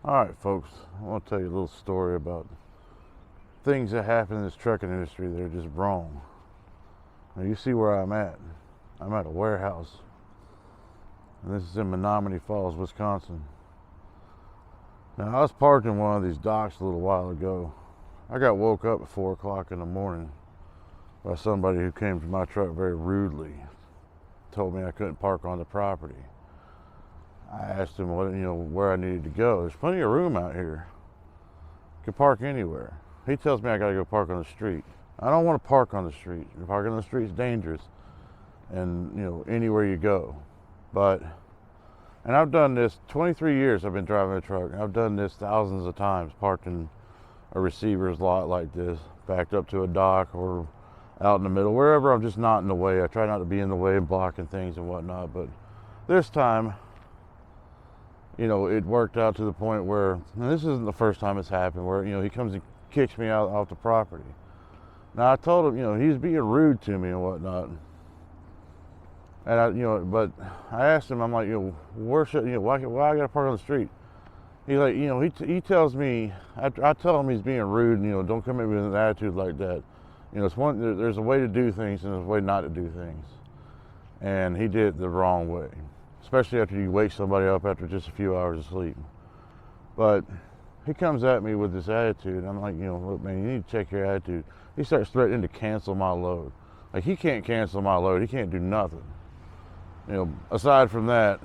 Alright folks, I want to tell you a little story about things that happen in this trucking industry that are just wrong. Now you see where I'm at. I'm at a warehouse, and this is in Menominee Falls, Wisconsin. Now I was parked in one of these docks a little while ago. I got woke up at 4 o'clock in the morning by somebody who came to my truck very rudely. Told me I couldn't park on the property. I asked him where I needed to go. There's plenty of room out here. You can park anywhere. He tells me I gotta go park on the street. I don't want to park on the street. Parking on the street is dangerous, and anywhere you go. And I've done this 23 years. I've been driving a truck. I've done this thousands of times, parked in a receiver's lot like this, backed up to a dock or out in the middle, wherever I'm just not in the way. I try not to be in the way and blocking things and whatnot. But this time, it worked out to the point where, and this isn't the first time it's happened, where, he comes and kicks me out off the property. Now I told him, he's being rude to me and whatnot. And but I asked him, I'm like, where should, why I gotta park on the street? He's like, he tells me, I tell him he's being rude, and, don't come at me with an attitude like that. There's a way to do things and there's a way not to do things. And he did it the wrong way. Especially after you wake somebody up after just a few hours of sleep. But he comes at me with this attitude. I'm like, look, man, you need to check your attitude. He starts threatening to cancel my load. Like, he can't cancel my load. He can't do nothing. Aside from that,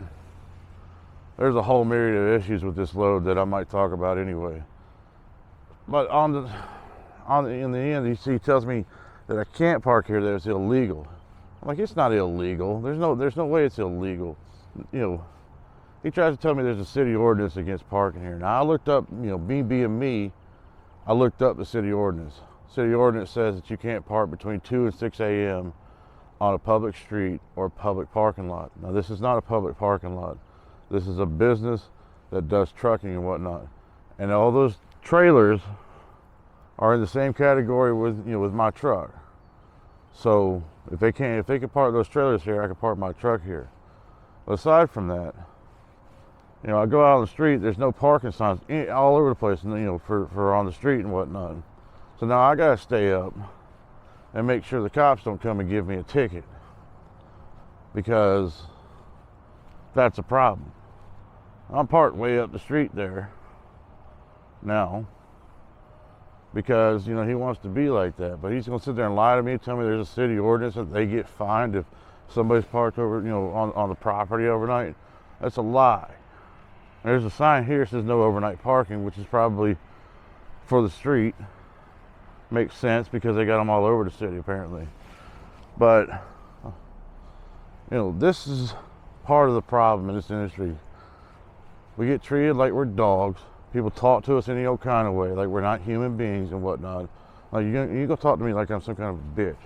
there's a whole myriad of issues with this load that I might talk about anyway. But in the end, he tells me that I can't park here, that it's illegal. I'm like, it's not illegal. There's no way it's illegal. He tries to tell me there's a city ordinance against parking here. Now I looked up, me being me, I looked up the city ordinance. City ordinance says that you can't park between 2 and 6 a.m. on a public street or public parking lot. Now this is not a public parking lot. This is a business that does trucking and whatnot. And all those trailers are in the same category with my truck. So if they can park those trailers here, I can park my truck here. But aside from that, I go out on the street, there's no parking signs all over the place, for on the street and whatnot. So now I gotta stay up and make sure the cops don't come and give me a ticket, because that's a problem. I'm parked way up the street there now because, he wants to be like that. But he's gonna sit there and lie to me, tell me there's a city ordinance that they get fined if somebody's parked over, on the property overnight. That's a lie. There's a sign here that says no overnight parking, which is probably for the street. Makes sense because they got them all over the city apparently. But this is part of the problem in this industry. We get treated like we're dogs. People talk to us any old kind of way, like we're not human beings and whatnot. Like you gonna talk to me like I'm some kind of a bitch.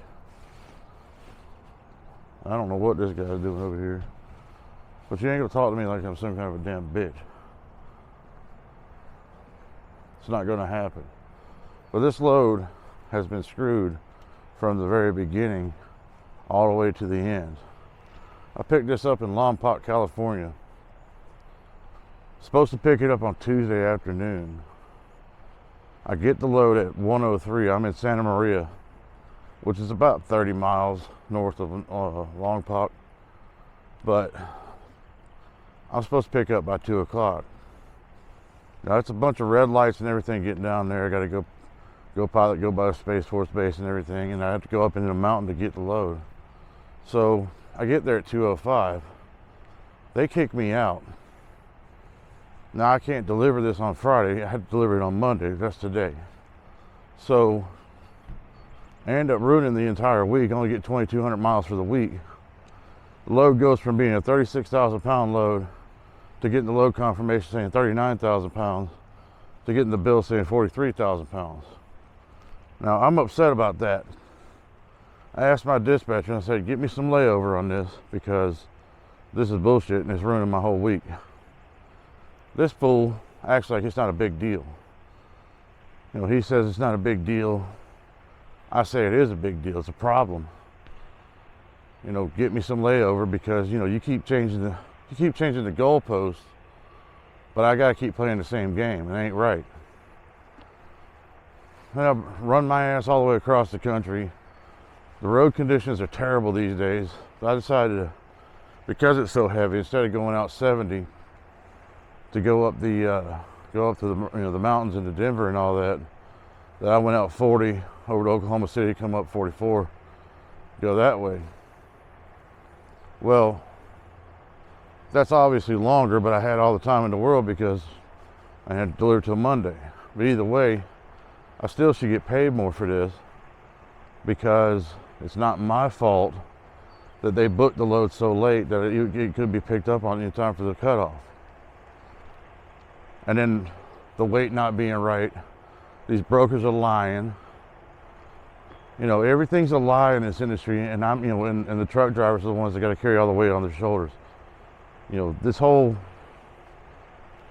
I don't know what this guy's doing over here, but you ain't gonna talk to me like I'm some kind of a damn bitch. It's not gonna happen. But this load has been screwed from the very beginning all the way to the end. I picked this up in Lompoc, California. Supposed to pick it up on Tuesday afternoon. I get the load at 1:03. I'm in Santa Maria, which is about 30 miles north of Lompoc. But I'm supposed to pick up by 2 o'clock. Now it's a bunch of red lights and everything getting down there. I got to go pilot, go by the Space Force base and everything, and I have to go up into the mountain to get the load. So I get there at 2:05. They kick me out. Now I can't deliver this on Friday. I had to deliver it on Monday. That's today. So I end up ruining the entire week. I only get 2,200 miles for the week. The load goes from being a 36,000 pound load to getting the load confirmation saying 39,000 pounds to getting the bill saying 43,000 pounds. Now I'm upset about that. I asked my dispatcher and I said, get me some layover on this because this is bullshit and it's ruining my whole week. This fool acts like it's not a big deal. He says it's not a big deal. I say it is a big deal. It's a problem. Get me some layover because you keep changing the goalposts but I gotta keep playing the same game. It ain't right. And I've run my ass all the way across the country. The road conditions are terrible these days. So I decided to, because it's so heavy, instead of going out 70 to go up to the mountains into Denver and all that, that I went out 40 over to Oklahoma City, come up 44, go that way. Well, that's obviously longer, but I had all the time in the world because I had to deliver till Monday. But either way, I still should get paid more for this because it's not my fault that they booked the load so late that it could be picked up on in time for the cutoff. And then the weight not being right, these brokers are lying. You know, everything's a lie in this industry, and and the truck drivers are the ones that got to carry all the weight on their shoulders. You know,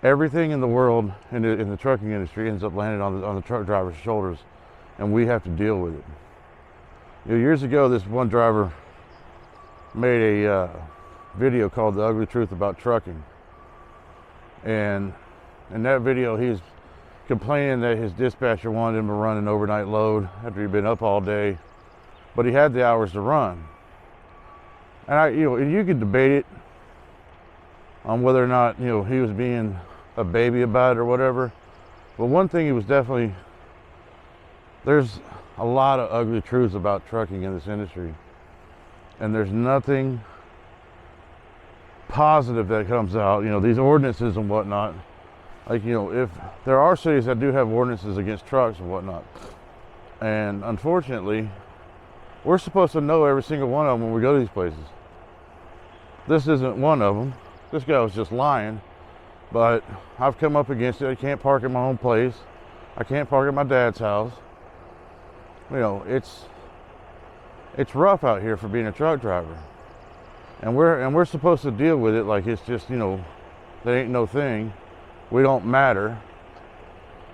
everything in the world in the trucking industry ends up landing on the truck driver's shoulders, and we have to deal with it. You know, years ago, this one driver made a video called "The Ugly Truth About Trucking," and in that video, he was complaining that his dispatcher wanted him to run an overnight load after he'd been up all day, but he had the hours to run. And you could debate it on whether or not he was being a baby about it or whatever. But one thing, he was definitely, there's a lot of ugly truths about trucking in this industry, and there's nothing positive that comes out. You know, these ordinances and whatnot. Like, if there are cities that do have ordinances against trucks and whatnot, and unfortunately, we're supposed to know every single one of them when we go to these places. This isn't one of them. This guy was just lying, but I've come up against it. I can't park at my own place. I can't park at my dad's house. You know, it's rough out here for being a truck driver, and we're supposed to deal with it like it's just there ain't no thing. We don't matter,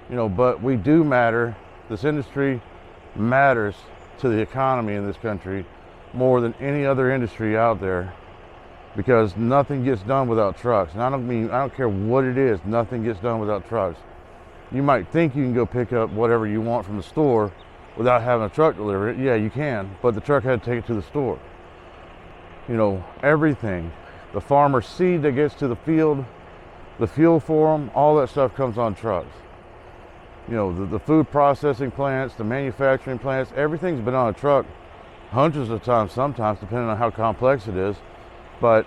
but we do matter. This industry matters to the economy in this country more than any other industry out there, because nothing gets done without trucks. And I don't care what it is, nothing gets done without trucks. You might think you can go pick up whatever you want from the store without having a truck deliver it. Yeah, you can, but the truck had to take it to the store. Everything, the farmer's seed that gets to the field, the fuel for them, all that stuff comes on trucks. The food processing plants, the manufacturing plants, everything's been on a truck hundreds of times, sometimes, depending on how complex it is. But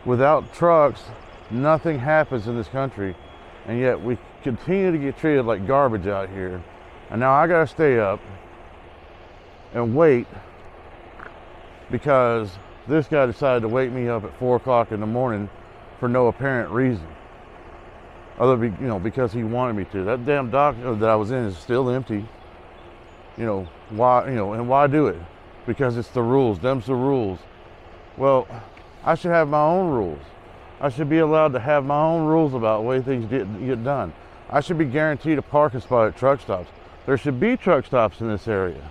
without trucks, nothing happens in this country. And yet we continue to get treated like garbage out here. And now I gotta stay up and wait because this guy decided to wake me up at 4 o'clock in the morning for no apparent reason, other than because he wanted me to. That damn dock that I was in is still empty. Why? And why do it? Because it's the rules. Them's the rules. Well, I should have my own rules. I should be allowed to have my own rules about the way things get done. I should be guaranteed a parking spot at truck stops. There should be truck stops in this area,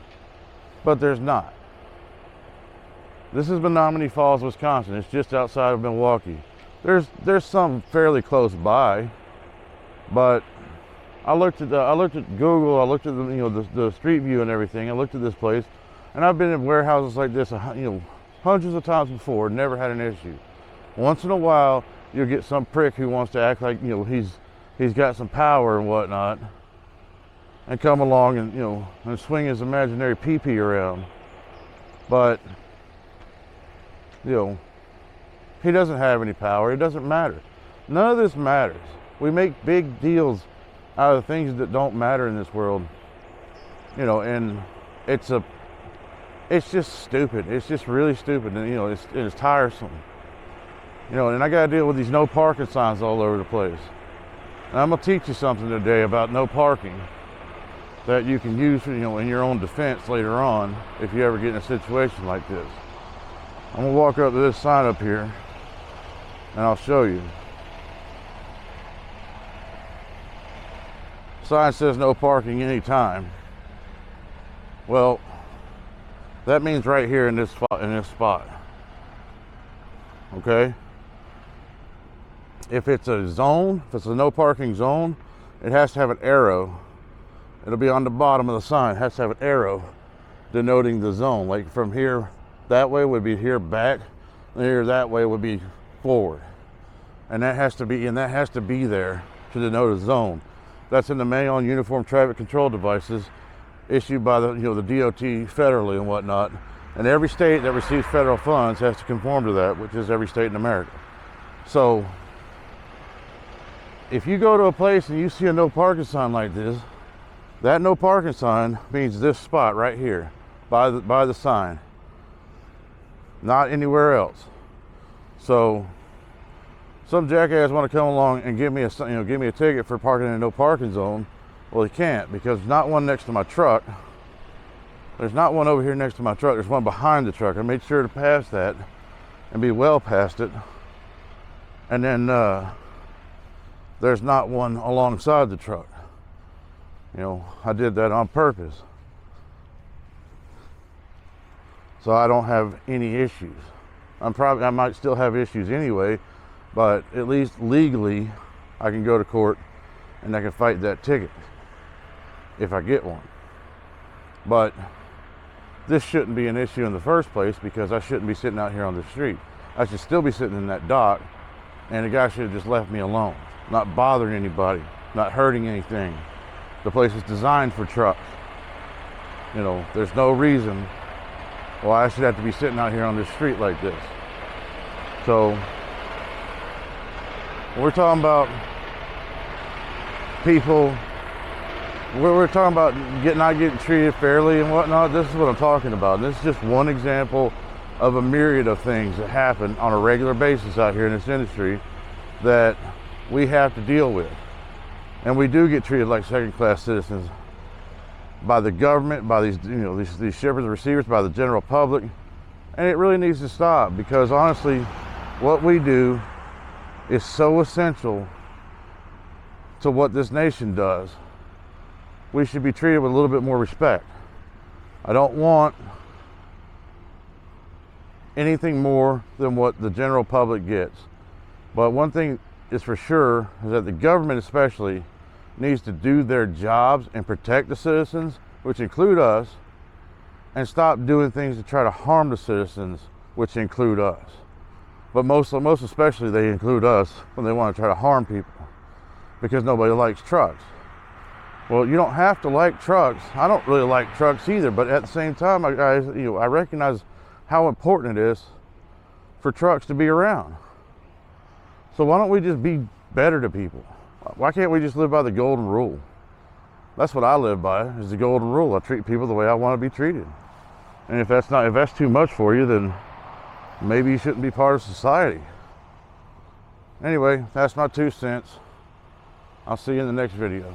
but there's not. This is Menominee Falls, Wisconsin. It's just outside of Milwaukee. There's some fairly close by, but I looked at Google. I looked at the street view and everything. I looked at this place, and I've been in warehouses like this hundreds of times before. Never had an issue. Once in a while, you'll get some prick who wants to act like he's got some power and whatnot, and come along and swing his imaginary pee-pee around. But he doesn't have any power. It doesn't matter. None of this matters. We make big deals out of things that don't matter in this world. And it's just stupid. It's just really stupid, and it's tiresome. And I got to deal with these no parking signs all over the place. And I'm gonna teach you something today about no parking that you can use, in your own defense later on if you ever get in a situation like this. I'm gonna walk up to this sign up here, and I'll show you. Sign says no parking anytime. Well, that means right here in this spot. Okay? if it's a zone, if it's a no parking zone, it has to have an arrow. It'll be on the bottom of the sign. It has to have an arrow denoting the zone. Like from here that way would be here back, and here that way would be forward. And that has to be there to denote a zone. That's in the Manual on Uniform Traffic Control Devices issued by the DOT federally and whatnot. And every state that receives federal funds has to conform to that, which is every state in America. So if you go to a place and you see a no parking sign like this, that no parking sign means this spot right here by the sign, not anywhere else. So some jackass want to come along and give me a ticket for parking in a no parking zone. Well, he can't, because there's not one next to my truck. There's not one over here next to my truck. There's one behind the truck. I made sure to pass that and be well past it. And then there's not one alongside the truck. I did that on purpose. So I don't have any issues. I might still have issues anyway, but at least legally I can go to court and I can fight that ticket if I get one. But this shouldn't be an issue in the first place, because I shouldn't be sitting out here on the street. I should still be sitting in that dock, and the guy should have just left me alone, not bothering anybody, not hurting anything. The place is designed for trucks. There's no reason why I should have to be sitting out here on this street like this. So we're talking about people, we're talking about not getting treated fairly and whatnot. This is what I'm talking about. And this is just one example of a myriad of things that happen on a regular basis out here in this industry that we have to deal with. And we do get treated like second-class citizens by the government, by these shippers and receivers, by the general public. And it really needs to stop, because honestly, what we do is so essential to what this nation does. We should be treated with a little bit more respect. I don't want anything more than what the general public gets. But one thing is for sure, is that the government especially needs to do their jobs and protect the citizens, which include us, and stop doing things to try to harm the citizens, which include us. But most especially, they include us when they want to try to harm people, because nobody likes trucks. Well, you don't have to like trucks. I don't really like trucks either, but at the same time, I recognize how important it is for trucks to be around. So why don't we just be better to people? Why can't we just live by the golden rule? That's what I live by, is the golden rule. I treat people the way I want to be treated. And if that's too much for you, then maybe you shouldn't be part of society. Anyway, that's my 2 cents. I'll see you in the next video.